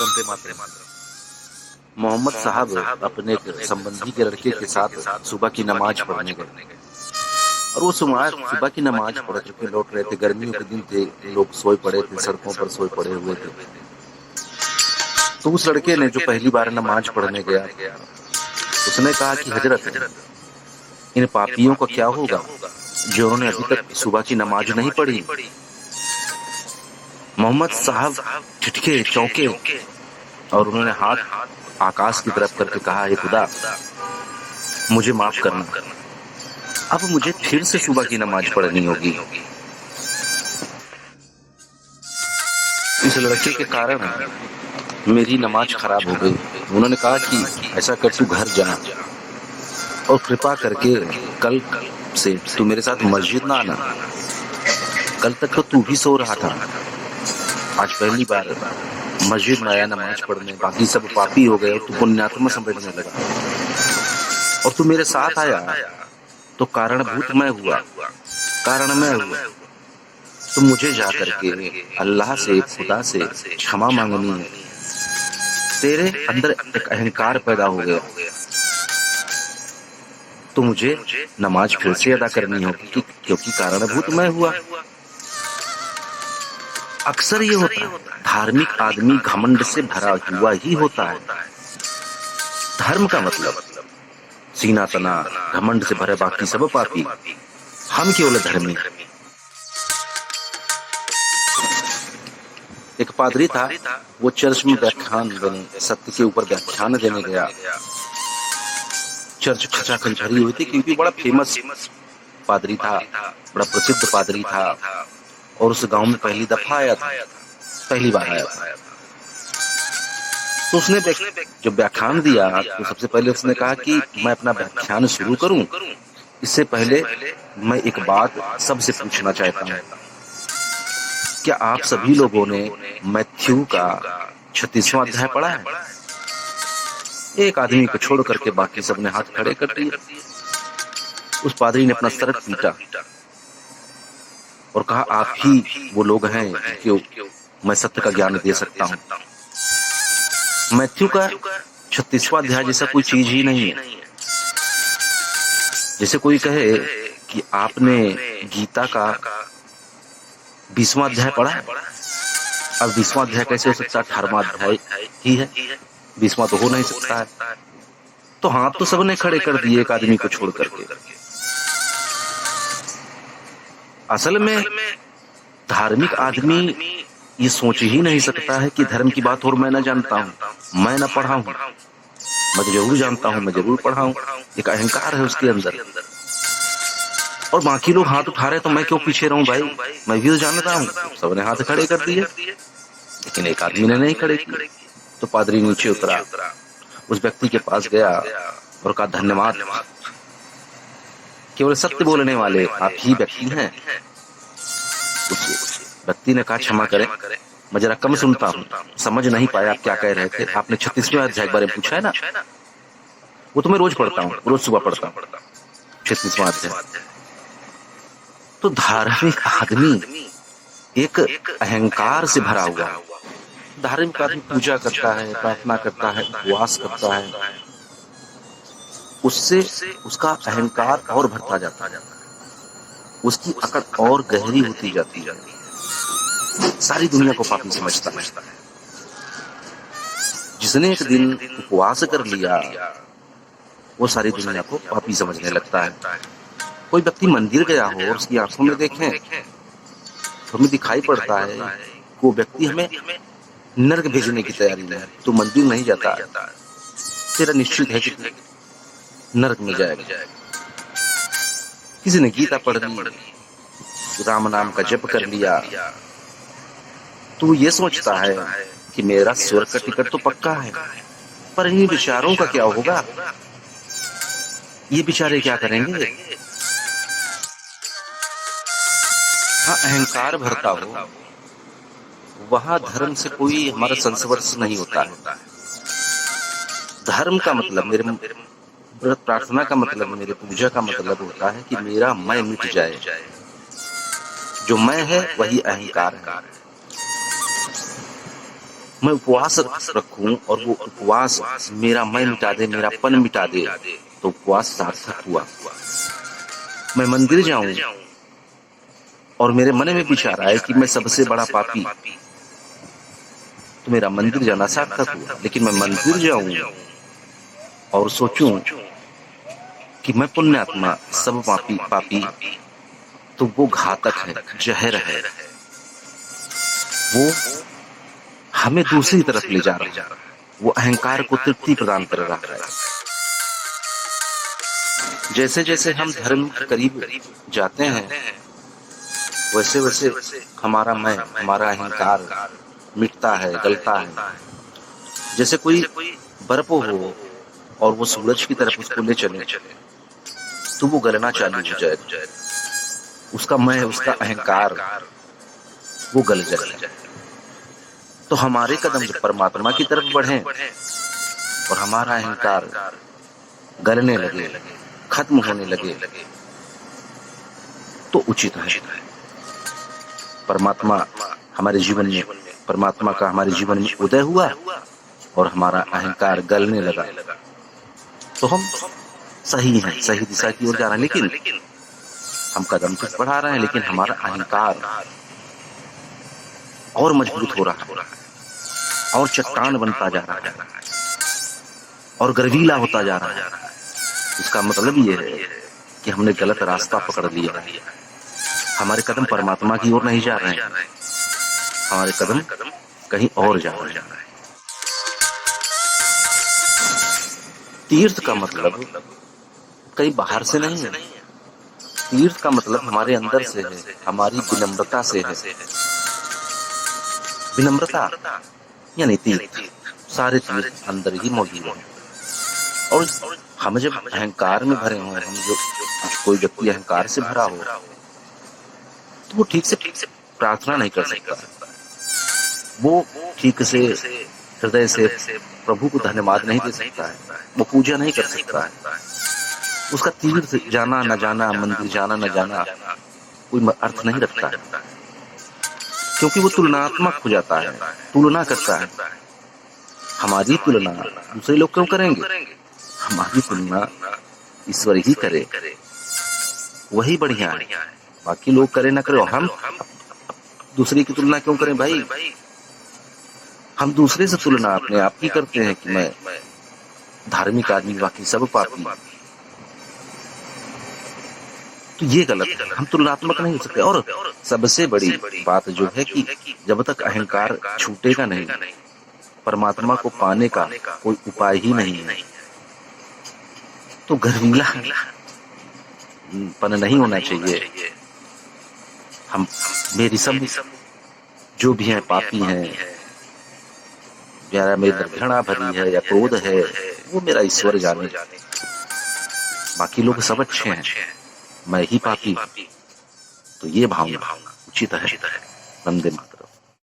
वंदे मातरम। मोहम्मद साहब अपने एक संबंधी के लड़के के साथ सुबह की नमाज पढ़ने गए और वो सुबह की नमाज पढ़ करके लौट रहे थे। गर्मियों के दिन थे, लोग सोए पड़े थे, सड़कों पर सोए पड़े हुए थे। तो उस लड़के ने जो पहली बार नमाज पढ़ने गया था, उसने कहा कि हजरत, इन पापियों का क्या होगा जो उन्होंने अभी तक सुबह की नमाज नहीं पढ़ी। मोहम्मद साहब ठिठके, चौंके और उन्होंने हाथ आकाश की तरफ करके कहा, हे खुदा, मुझे माफ करना, अब मुझे फिर से सुबह की नमाज पढ़नी होगी। इस लड़के के कारण मेरी नमाज खराब हो गई। उन्होंने कहा कि ऐसा कर, तू घर जा और कृपा करके कल से तू मेरे साथ मस्जिद ना आना। कल तक तो तू भी सो रहा था, आज पहली बार मस्जिद में आया नमाज पढ़ने। बाकी सब पापी हो गए और तू पुण्यात्मा समझने लगा और तू मेरे साथ आया तो कारणभूत मैं हुआ, कारण मैं हुआ। तो मुझे जा करके अल्लाह से, खुदा से क्षमा मांगनी है। तेरे अंदर एक अहंकार पैदा हो गया तो मुझे नमाज फिर से अदा करनी होगी, क्योंकि कारणभूत मैं हुआ। अक्सर ये होता है, धार्मिक आदमी घमंड से भरा हुआ ही होता है। धर्म का मतलब सीना तना, घमंड से भरे, बाकी सब पापी, हम केवल धर्मी। एक पादरी था, वो चर्च में व्याख्यान देने, सत्य के ऊपर व्याख्यान देने गया। चर्च खचाखच भरी हुई थी, क्योंकि बड़ा फेमस पादरी था, बड़ा प्रसिद्ध पादरी था और उस गांव में पहली दफा आया था, पहली बार आया था। तो उसने जब व्याख्यान दिया तो सबसे पहले उसने कहा कि मैं अपना व्याख्यान शुरू करूं, इससे पहले मैं एक बात सबसे पूछना चाहता हूं। क्या आप सभी लोगों ने मैथ्यू का 36वां अध्याय पढ़ा है? एक आदमी को छोड़ करके बाकी सबने हाथ खड़े कर दिए। उस पादरी ने अपना सर पीटा और कहा, आप ही वो लोग हैं कि मैं सत्य का ज्ञान दे सकता हूं। मैथ्यू का 36वां अध्याय जैसा कोई चीज ही नहीं है। जैसे कोई कहे कि आपने गीता का 20वां अध्याय पढ़ा है। अब 20वां अध्याय कैसे हो सकता है? 18वां अध्याय ही है, 20वां तो हो नहीं सकता है। तो हाथ तो सबने खड़े कर दिए एक आदमी को छोड़ करके। असल में धार्मिक आदमी ये सोच ही नहीं सकता है कि धर्म की बात और मैं न जानता हूं, मैं न पढ़ा हूं। मैं तो जरूर जानता हूं, मैं जरूर पढ़ा हूं। एक अहंकार है उसके अंदर और बाकी लोग हाथ उठा रहे तो मैं क्यों पीछे रहूं भाई, मैं भी तो जानता हूं। सबने हाथ खड़े कर दिए, लेकिन एक आदमी ने नहीं खड़े किए। तो पादरी नीचे उतरा, उस व्यक्ति के पास गया और कहा, धन्यवाद, केवल सत्य बोलने वाले आप ही व्यक्ति हैं। उस व्यक्ति ने कहा, क्षमा करें, मैं जरा कम सुनता हूँ, समझ नहीं पाया आप क्या कह रहे थे। आपने 36वें अध्याय के बारे में पूछा है ना? वो तो मैं रोज पढ़ता हूँ, रोज सुबह पढ़ता हूँ 36वां अध्याय। तो धार्मिक आदमी एक अहंकार से भरा हुआ है। धार्मिक आदमी पूजा करता है, प्रार्थना करता है, उपवास करता है, उससे उसका अहंकार और बढ़ता जाता है, उसकी अकड़ और गहरी होती जाती है, सारी दुनिया को पापी समझता है। जिसने एक दिन उपवास कर लिया वो सारी दुनिया को पापी समझने लगता है। कोई व्यक्ति मंदिर गया हो और उसकी आंखों में देखें तो हमें दिखाई पड़ता है वो व्यक्ति हमें नरक भेजने की तैयारी में है, तो मंदिर नहीं जाता, तेरा निश्चित है कि नरक में जाएगा। किसी ने गीता पढ़ ली, राम नाम का जप कर लिया, तो ये सोचता है कि मेरा स्वर्ग का टिकट तो पक्का है। पर इन विचारों का क्या होगा? ये बेचारे क्या करेंगे? हाँ, अहंकार भरता हो वहां धर्म से कोई हमारा संस्पर्श नहीं होता है। धर्म का मतलब, मेरे व्रत प्रार्थना का मतलब, मेरे पूजा का मतलब होता है कि मेरा मैं मिट जाए। जो मैं है वही अहंकार है। मैं उपवास रखूं और वो उपवास मेरा मैं मिटा दे, मेरा पन मिटा दे, तो उपवास सार्थक हुआ। मैं मंदिर जाऊं और मेरे मन में विचार आए कि मैं सबसे बड़ा पापी, तो मेरा मंदिर जाना सार्थक हुआ। लेकिन मैं मंदिर जाऊं और सोचूं कि मैं पुण्यात्मा, सब पापी, तो वो घातक है, जहर है, वो हमें दूसरी तरफ ले जा रहा है, वो अहंकार को तृप्ति प्रदान कर रहा है। जैसे जैसे हम धर्म के करीब जाते हैं, वैसे वैसे हमारा मैं, हमारा अहंकार मिटता है, गलता है। जैसे कोई बर्फ हो और वो सूरज की तरफ उसको ले चले, तो वो गलना चालू हो जाए, उसका मैं, उसका अहंकार वो गल जाए। तो हमारे कदम जब परमात्मा की तरफ बढ़े और हमारा अहंकार गलने लगे, खत्म होने लगे, तो उचित है। परमात्मा हमारे जीवन में, परमात्मा का हमारे जीवन में उदय हुआ और हमारा अहंकार गलने लगा, तो हम सही हैं, सही दिशा की ओर जा रहे हैं। लेकिन हम कदम तो बढ़ा रहे हैं, लेकिन हमारा अहंकार और मजबूत हो रहा है और चट्टान बनता जा रहा है और गर्वीला होता जा रहा है। इसका मतलब ये है कि हमने गलत रास्ता पकड़ लिया है। हमारे कदम परमात्मा की ओर नहीं जा रहे हैं, हमारे कदम कहीं और जा रहे हैं। तीर्थ का मतलब कहीं बाहर से नहीं है, तीर्थ का मतलब हमारे अंदर से है, हमारी विनम्रता से है। विनम्रता यानी तीर्थ, सारे तीर्थ अंदर ही मौजूद है। और हम जब अहंकार में भरे हों, हम जो कोई व्यक्ति अहंकार से भरा हो, तो वो ठीक से प्रार्थना नहीं कर सकता, वो ठीक से हृदय से प्रभु को धन्यवाद नहीं दे सकता है, वो पूजा नहीं कर सकता है। उसका तीर्थ जाना न जाना, मंदिर जाना न जाना कोई अर्थ नहीं रखता है, क्योंकि वो तुलनात्मक हो जाता है, तुलना करता है। हमारी तुलना दूसरे लोग क्यों करेंगे? हमारी तुलना ईश्वर ही करे, वही बढ़िया है। बाकी लोग करे ना करे, हम दूसरे की तुलना क्यों करें भाई? हम दूसरे से तुलना अपने आप की करते हैं कि मैं धार्मिक आदमी, बाकी सब पापी। तो ये गलत है, हम तुलनात्मक नहीं हो सकते। और सबसे बड़ी बात जो है कि जब तक अहंकार छूटेगा नहीं, परमात्मा को पाने का कोई उपाय ही नहीं है। तो गर्वीला पन नहीं होना चाहिए। हम, मेरी सब जो भी हैं पापी हैं, या मेरी घृणा भरी है या क्रोध है, वो मेरा ईश्वर जाने, बाकी लोग सब अच्छे हैं, मैं ही पापी। तो ये भावना उचित है। वंदे मातरम।